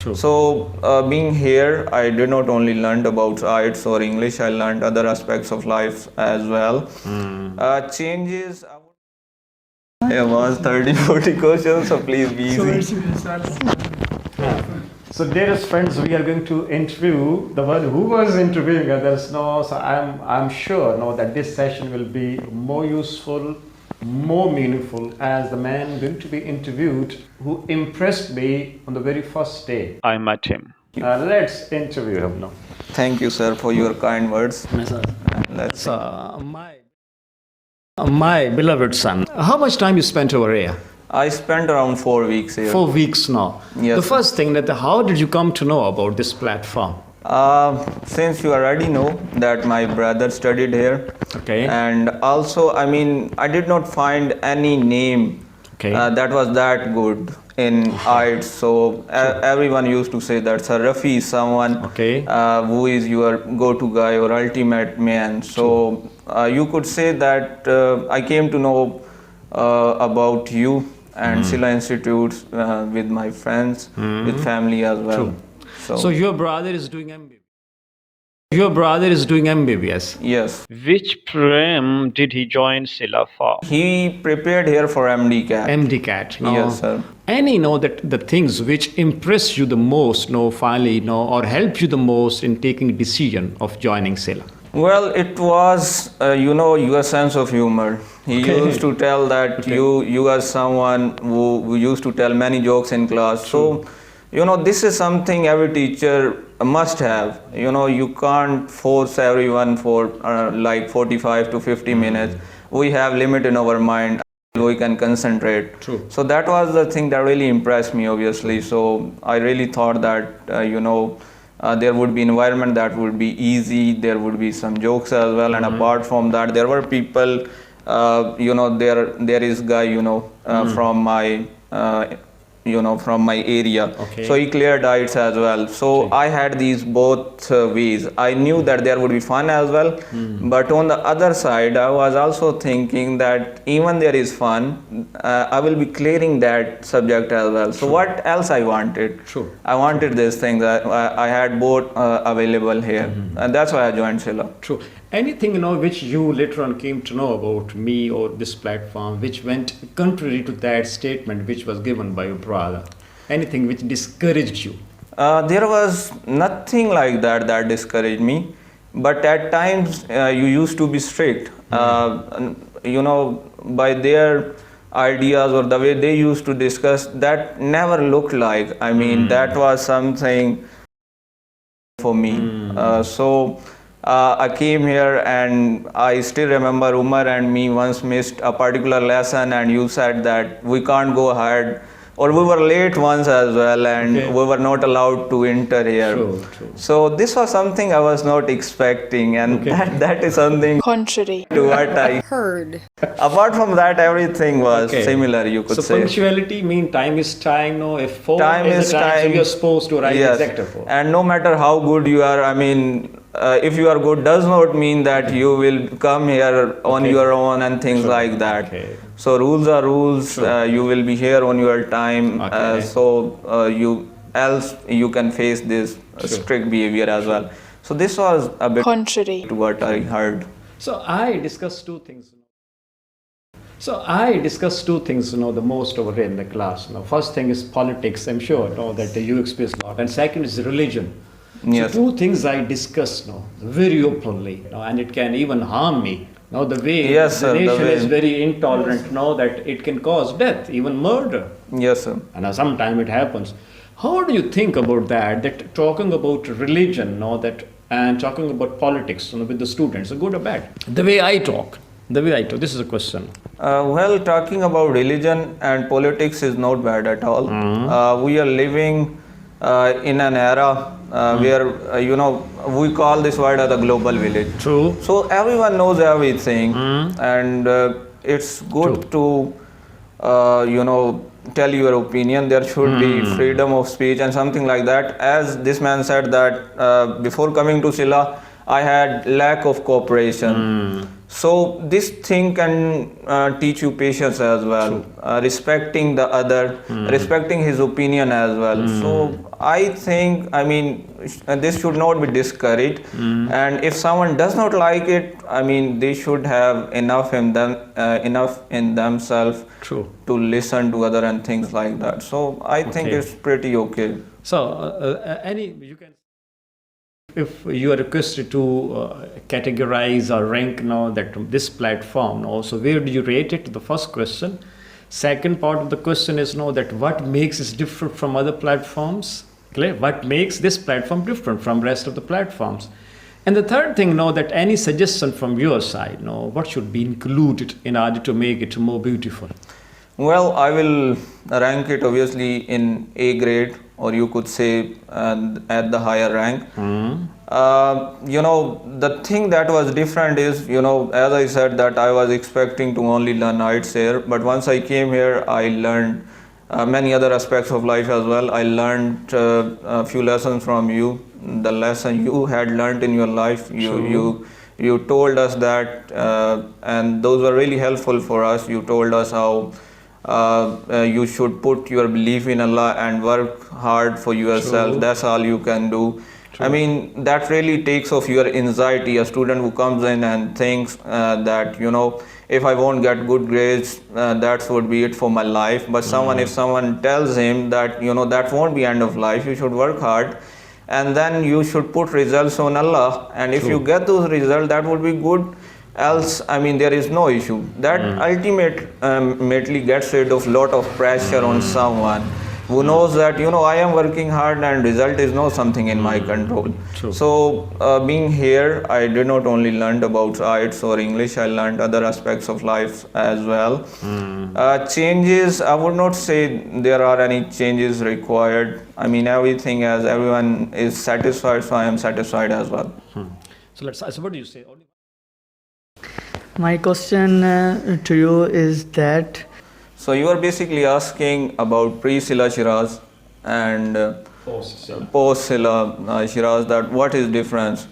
True. So being here, I did not only learn about IELTS or English, I learned other aspects of life as well. Changes, I have asked 30-40 questions, so please be easy. So dearest friends, we are going to interview the one who was interviewing others. No, so I'm sure that this session will be more useful, more meaningful, as the man going to be interviewed who impressed me on the very first day I met him. Let's interview him now. Thank you, sir, for your kind words. Let's My beloved son, how much time you spent over here? I spent around 4 weeks here. 4 weeks now. Yes, The sir. first thing how did you come to know about this platform? Since you already know that my brother studied here, Okay. and also, I did not find any name Okay. that was that good in IELTS. So everyone used to say that Sir Rafi is someone Okay. who is your go-to guy or ultimate man. So you could say that I came to know about you and SILAH Institutes with my friends, with family as well. True. So your brother is doing MBBS. Your brother is doing MBBS. Yes, Which program did he join SILAH for? he prepared here for MDCAT. MDCAT. No? Yes, sir. Any that the things which impress you the most, finally, or help you the most in taking decision of joining SILAH? Well, it was, your sense of humor. He Okay. used to tell that you are someone who used to tell many jokes in class. So, this is something every teacher must have. You can't force everyone for like 45 to 50 minutes. We have limit in our mind. We can concentrate. True. So that was the thing that really impressed me, obviously. So I really thought that, there would be environment that would be easy. There would be some jokes as well. And apart from that, there were people, there is guy, from my, from my area. Okay. So he cleared IELTS as well. So I had these both ways. I knew that there would be fun as well. But on the other side, I was also thinking that even there is fun, I will be clearing that subject as well. So what else I wanted? True. I wanted these things. I had both available here. And that's why I joined SILAH. True. Anything which you later on came to know about me or this platform which went contrary to that statement which was given by your brother? Anything which discouraged you? There was nothing like that discouraged me. But at times you used to be strict. By their ideas or the way they used to discuss, that never looked like. That was something for me. So I came here and I still remember Umar and me once missed a particular lesson and you said that we can't go ahead, or we were late once as well and we were not allowed to enter here. True. So this was something I was not expecting, and that is something contrary to what I heard. Apart from that, everything was similar, you could so say. Punctuality mean time is time. If 4 Time is is the time, so time. you're supposed to write Yes. exact 4. And no matter how good you are, if you are good does not mean that you will come here on your own and things like that. Okay. So rules are rules. You will be here on your time. Okay. You can face this strict behavior as well. So this was a bit Contrary. to what I heard. So I discussed two things. The most over here in the class. First thing is politics. I'm sure that you experience a lot. And second is religion. Yes. So two things I discuss very openly, and it can even harm me. The way Yes, the sir, the nation way. is very intolerant, that it can cause death, even murder. Yes, sir. And sometimes it happens. How do you think about that? That talking about religion, and talking about politics, with the students, good or bad? The way I talk. This is a question. Well, talking about religion and politics is not bad at all. We are living in an era where, we call this world as a global village. True. So everyone knows everything, and it's good to, tell your opinion. There should be freedom of speech and something like that. As this man said that before coming to SILAH, I had lack of cooperation. So this thing can teach you patience as well, respecting the other, respecting his opinion as well. So I think, I mean, this should not be discouraged, and if someone does not like it, I mean, they should have enough in themselves to listen to other and things like that. So I think it's pretty okay. So you can, if you are requested to categorize or rank now that this platform, so where do you rate it? The first question. Second part of the question is that what makes it different from other platforms? Clear? What makes this platform different from rest of the platforms? And the third thing, that any suggestion from your side, what should be included in order to make it more beautiful? Well, I will rank it obviously in A grade, or you could say at the higher rank. The thing that was different is, as I said, that I was expecting to only learn IELTS here, but once I came here, I learned many other aspects of life as well. I learned a few lessons from you. The lesson you had learned in your life, you told us that, and those were really helpful for us. You told us how you should put your belief in Allah and work hard for yourself. That's all you can do. I mean, that really takes off your anxiety. A student who comes in and thinks that, if I won't get good grades, that would be it for my life. But if someone tells him that, that won't be end of life, you should work hard, and then you should put results on Allah. And if you get those results, that would be good. Else, I mean, there is no issue. That ultimately gets rid of lot of pressure on someone who knows that, I am working hard and result is not something in my control. So being here, I did not only learn about IELTS or English, I learned other aspects of life as well. Changes, I would not say there are any changes required. I mean, everything, as everyone is satisfied, so I am satisfied as well. So what do you say? My question to you is that, so you are basically asking about pre-SILAH Shiraz and post-SILAH Shiraz, that what is difference.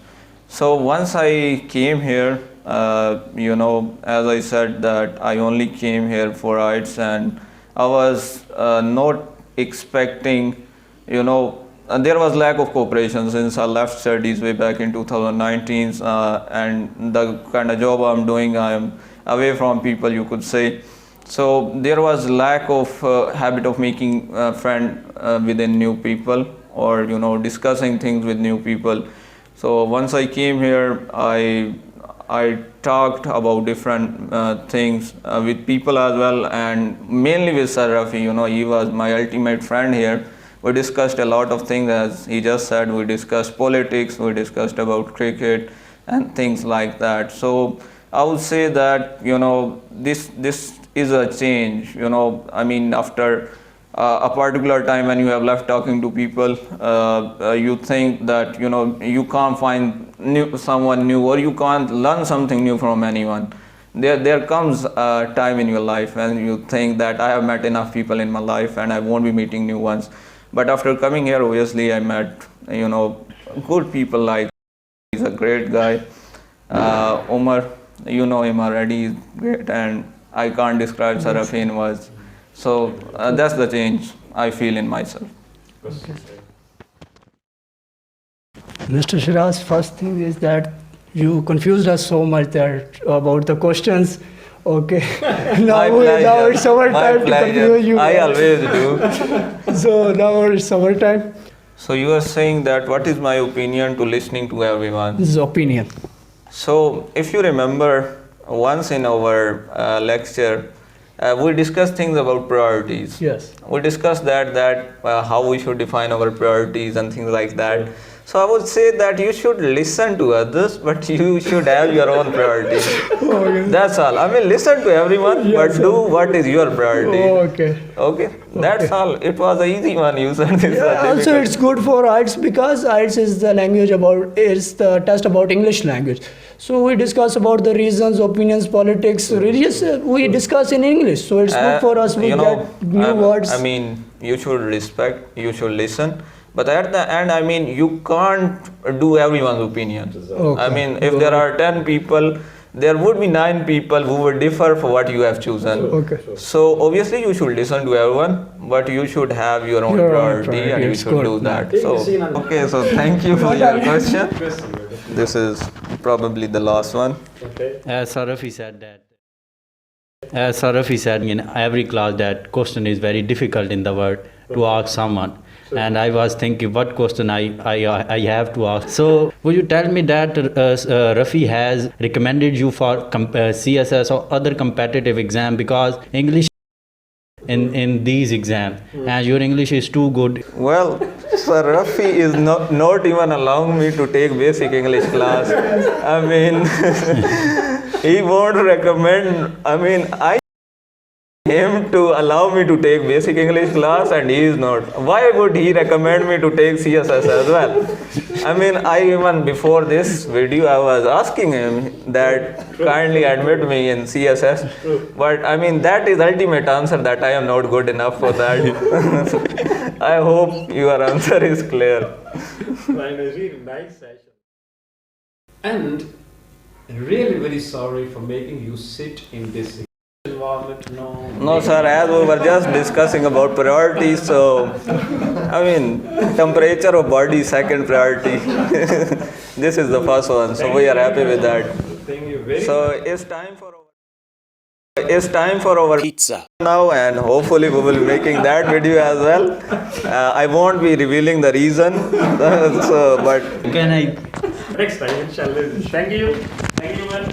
So once I came here, as I said, that I only came here for IELTS, and I was not expecting, there was lack of cooperation since I left studies way back in 2019, and the kind of job I'm doing, I'm away from people, you could say. So there was lack of habit of making friend within new people, or discussing things with new people. So once I came here, I talked about different things with people as well, and mainly with Sir Rafi. He was my ultimate friend here. We discussed a lot of things, as he just said. We discussed politics, we discussed about cricket and things like that. So I would say that, this is a change. I mean, after a particular time when you have left talking to people, you think that, you can't find someone new, or you can't learn something new from anyone. There comes a time in your life when you think that I have met enough people in my life and I won't be meeting new ones. But after coming here, obviously, I met, good people. Like, he's a great guy. Umar, you know him already, he's great, and I can't describe Sir Rafi in words. So that's the change I feel in myself. okay. Mr. Shiraz, first thing is that you confused us so much about the questions. Okay. now it's our time to confuse you. I always do. So now it's our time. So you are saying that what is my opinion to listening to everyone? This is opinion. So if you remember, once in our lecture, we discussed things about priorities. Yes. We discussed that how we should define our priorities and things like that. So I would say that you should listen to others, but you should have your own priorities. Okay. That's all. I mean, listen to everyone, Yes, but do what is your priority. Okay. Okay. That's all. It was an easy one. You said this. Also, it's good for IELTS because IELTS is the language it's the test about English language. So we discuss about the reasons, opinions, politics, religious. We discuss in English. So it's good for us. We get new words. I mean, you should respect. You should listen. But at the end, I mean, you can't do everyone's opinion. Okay. I mean, if there are 10 people, there would be 9 people who would differ for what you have chosen. Okay. So obviously you should listen to everyone, but you should have your own Your own priority, and you priorities. should do Good. that. So okay, so thank you for your question. This is probably the last one. As Rafi said, in every class that question is very difficult in the world to ask someone. And I was thinking what question I have to ask. So would you tell me that Rafi has recommended you for CSS or other competitive exam, because English in these exams, and your English is too good. Well, Sir Rafi is not even allowing me to take basic English class. I mean, he won't recommend, I him to allow me to take basic English class, and he is not. Why would he recommend me to take CSS as well? I mean, even before this video, I was asking him that kindly admit me in CSS. But I mean, that is ultimate answer that I am not good enough for that. I hope your answer is clear. Really nice session. And really very sorry for making you sit in this environment. No, sir, as we were just discussing about priorities, so I mean, temperature of body second priority. This is the first one, so we are happy with that. Thank you very So it's time for our pizza now, and hopefully we will be making that video as well. I won't be revealing the reason, so, but Can I? next time, inshallah. Thank you. Thank you, man.